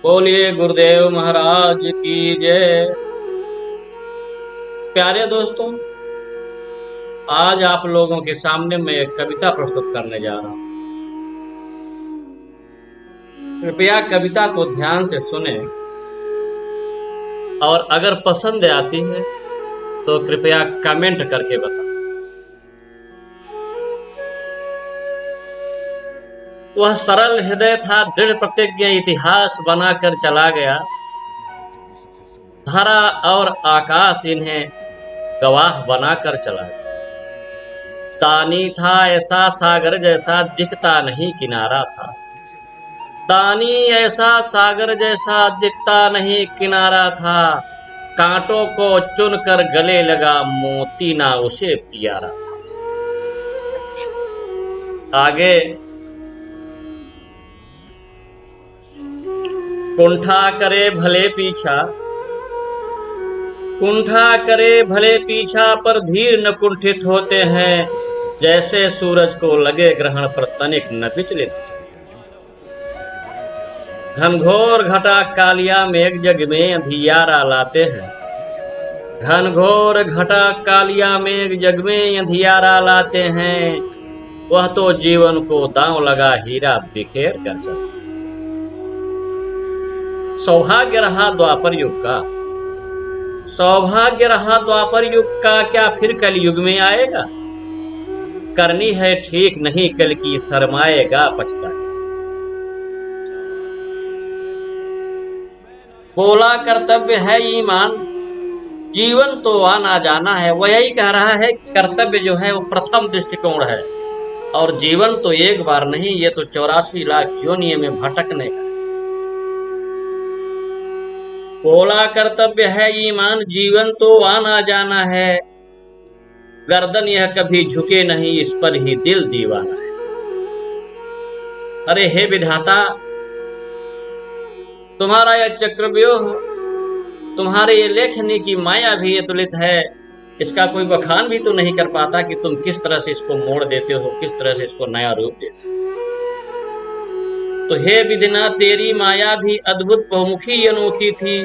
बोलिए गुरुदेव महाराज की जय। प्यारे दोस्तों, आज आप लोगों के सामने मैं एक कविता प्रस्तुत करने जा रहा हूं। कृपया कविता को ध्यान से सुने और अगर पसंद आती है तो कृपया कमेंट करके बताएं। वह सरल हृदय था, दृढ़ प्रतिज्ञा, इतिहास बनाकर चला गया। धरा और आकाश इन्हें गवाह बनाकर चला गया। दानी था ऐसा सागर जैसा, दिखता नहीं किनारा था। दानी ऐसा सागर जैसा, दिखता नहीं किनारा था। कांटों को चुनकर गले लगा, मोती ना उसे प्यारा था। आगे, कुंठा करे भले पीछा, कुंठा करे भले पीछा, पर धीर न कुंठित होते हैं। जैसे सूरज को लगे ग्रहण पर तनिक न विचलित। घनघोर घटा कालिया मेघ जग में अंधियारा लाते हैं। घनघोर घटा कालिया मेघ जग में अंधियारा लाते हैं। वह तो जीवन को दांव लगा हीरा बिखेर कर चला। सौभाग्य रहा द्वापर युग का, सौभाग्य रहा द्वापर युग का, क्या फिर कलयुग में आएगा? करनी है ठीक नहीं कल की, शर्माएगा पछताएगा। बोला कर्तव्य है ईमान, जीवन तो आना जाना है। वह यही कह रहा है कि कर्तव्य जो है वो प्रथम दृष्टिकोण है, और जीवन तो एक बार नहीं, ये तो 84 लाख योनियों में भटकने का। बोला कर्तव्य है ईमान, जीवन तो आना जाना है। गर्दन यह कभी झुके नहीं, इस पर ही दिल दीवाना है। अरे हे विधाता, तुम्हारा यह चक्रव्यूह, तुम्हारे ये लेखनी की माया भी अतुलित है। इसका कोई बखान भी तो नहीं कर पाता कि तुम किस तरह से इसको मोड़ देते हो, किस तरह से इसको नया रूप देते हो। तो हे विधिना, तेरी माया भी अद्भुत बहुमुखी अनोखी थी।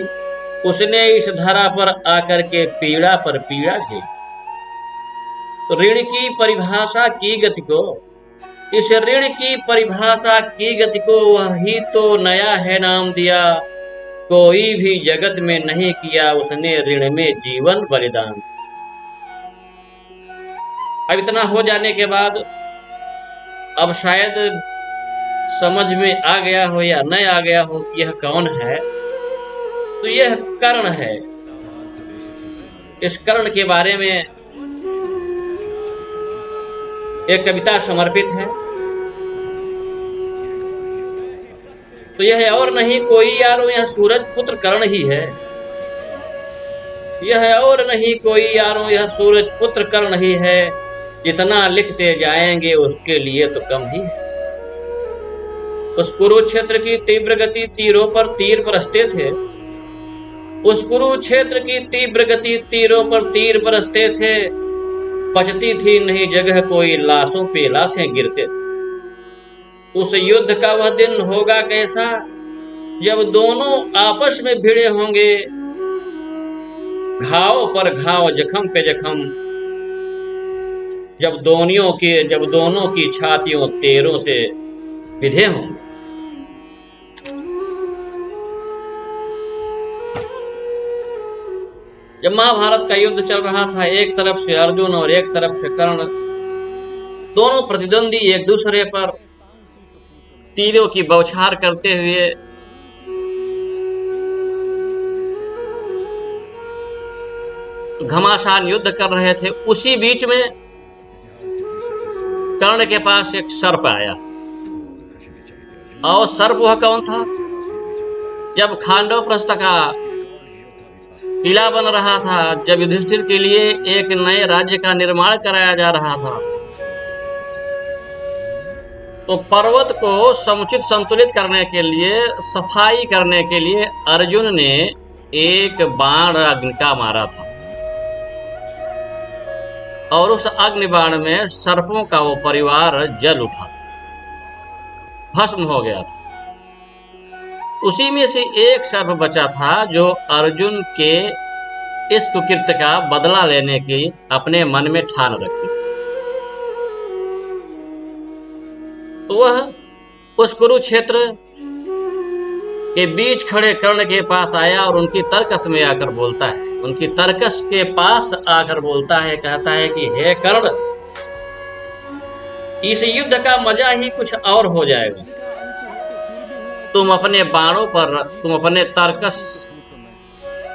उसने इस धरा पर आकर के पीड़ा पर पीड़ा झेली। तो ऋण की परिभाषा की गति को, इस ऋण की परिभाषा की गति को वही तो नया है नाम दिया। कोई भी जगत में नहीं किया उसने ऋण में जीवन बलिदान। अब इतना हो जाने के बाद अब शायद समझ में आ गया हो या न आ गया हो कि यह कौन है। तो यह कर्ण है। इस कर्ण के बारे में एक कविता समर्पित है। तो यह और नहीं कोई यारो, यह सूरज पुत्र कर्ण ही है। यह और नहीं कोई यारो, यह सूरज पुत्र कर्ण ही है। जितना लिखते जाएंगे उसके लिए तो कम ही है। उस कुरुक्षेत्र की तीव्र गति तीरों पर तीर बरसते थे। उस कुरुक्षेत्र की तीव्र गति तीरों पर तीर बरसते थे। बचती थी नहीं जगह कोई, लाशों पे लाशें गिरते थे। उस युद्ध का वह दिन होगा कैसा, जब दोनों आपस में भिड़े होंगे। घाव पर घाव, जख्म पे जख्म, जब दोनों की छातियों तीरों से विधे होंगे। जब महाभारत का युद्ध चल रहा था, एक तरफ से अर्जुन और एक तरफ से कर्ण, दोनों प्रतिद्वंदी एक दूसरे पर तीरों की बौछार करते हुए घमासान युद्ध कर रहे थे। उसी बीच में कर्ण के पास एक सर्प आया। और सर्प वह कौन था? जब खांडवप्रस्थ का किला बन रहा था, जब युधिष्ठिर के लिए एक नए राज्य का निर्माण कराया जा रहा था, तो पर्वत को समुचित संतुलित करने के लिए, सफाई करने के लिए अर्जुन ने एक बाण अग्नि का मारा था। और उस अग्निबाण में सर्पों का वो परिवार जल उठा था, भस्म हो गया था। उसी में से एक सर्प बचा था जो अर्जुन के इस कुकृत्य का बदला लेने की अपने मन में ठान रखी। तो वह उस कुरुक्षेत्र के बीच खड़े कर्ण के पास आया और उनकी तर्कस में आकर बोलता है, उनकी तर्कस के पास आकर बोलता है, कहता है कि हे कर्ण, इस युद्ध का मजा ही कुछ और हो जाएगा। तुम अपने बाणों पर, तुम अपने तर्कस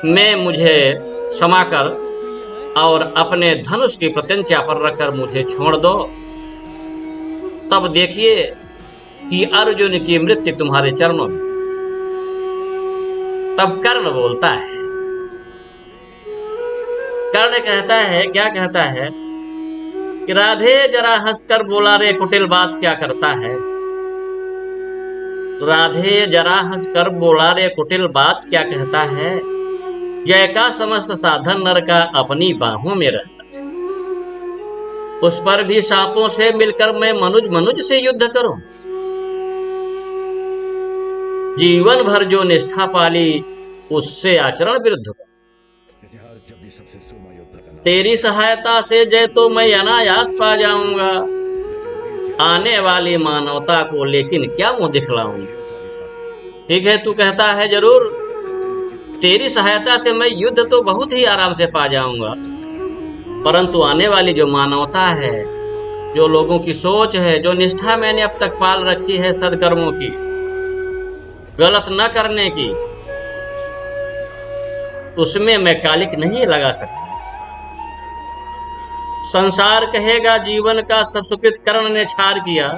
में मुझे समाकर और अपने धनुष की प्रत्यंचा पर रखकर मुझे छोड़ दो, तब देखिए कि अर्जुन की मृत्यु तुम्हारे चरणों में। तब कर्ण बोलता है, कर्ण कहता है, क्या कहता है कि राधे जरा हंसकर बोला रे कुटिल बात क्या करता है। राधे जरा हंसकर बोला रे कुटिल बात क्या कहता है। जय का समस्त साधन नर का अपनी बाहों में रहता है। उस पर भी सांपों से मिलकर मैं मनुज से युद्ध करूं। जीवन भर जो निष्ठा पाली उससे आचरण विरुद्ध। तेरी सहायता से जय तो मैं अनायास पा जाऊंगा। आने वाली मानवता को लेकिन क्या मुंह दिखलाऊंगा। ठीक है, तू कहता है जरूर, तेरी सहायता से मैं युद्ध तो बहुत ही आराम से पा जाऊंगा, परंतु आने वाली जो मानवता है, जो लोगों की सोच है, जो निष्ठा मैंने अब तक पाल रखी है सदकर्मों की, गलत न करने की, उसमें मैं कालिक नहीं लगा सकता। संसार कहेगा जीवन का सब सुकृत कर्ण ने छार किया।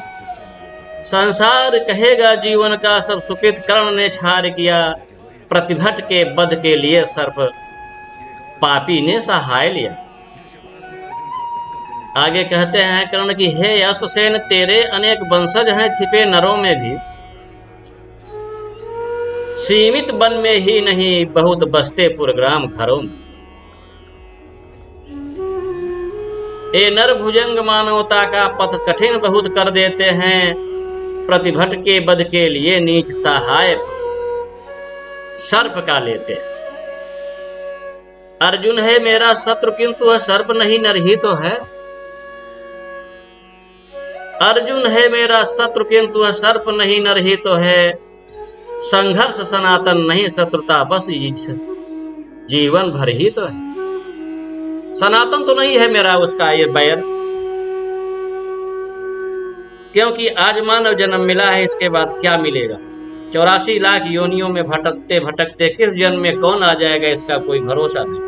संसार कहेगा जीवन का सब सुकृत कर्ण ने छार किया। प्रतिभट के वध के लिए सर्प पापी ने सहाय लिया। आगे कहते हैं कर्ण की, हे यशसेन, तेरे अनेक वंशज हैं छिपे नरों में भी। सीमित वन में ही नहीं, बहुत बसते पुरग्राम घरों में। ए नर भुजंग, मानवता का पथ कठिन बहुत कर देते हैं। प्रतिभट के वध के लिए नीच सहाय सर्प का लेते हैं। अर्जुन है मेरा शत्रु किंतु वह सर्प नहीं, नर ही तो है। अर्जुन है मेरा शत्रु किंतु वह सर्प नहीं, नर ही तो है। संघर्ष सनातन नहीं, शत्रुता बस जीवन भर ही तो है। सनातन तो नहीं है मेरा उसका ये बैर, क्योंकि आज मानव जन्म मिला है, इसके बाद क्या मिलेगा। 84 लाख योनियों में भटकते भटकते किस जन्म में कौन आ जाएगा, इसका कोई भरोसा नहीं।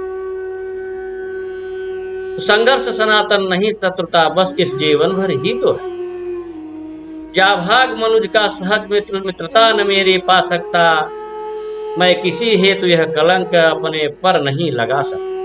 संघर्ष सनातन नहीं, शत्रुता बस इस जीवन भर ही तो है। जा भाग मनुज का सहज मित्र, मित्रता न मेरी पा सकता। मैं किसी हेतु यह कलंक अपने पर नहीं लगा सकता।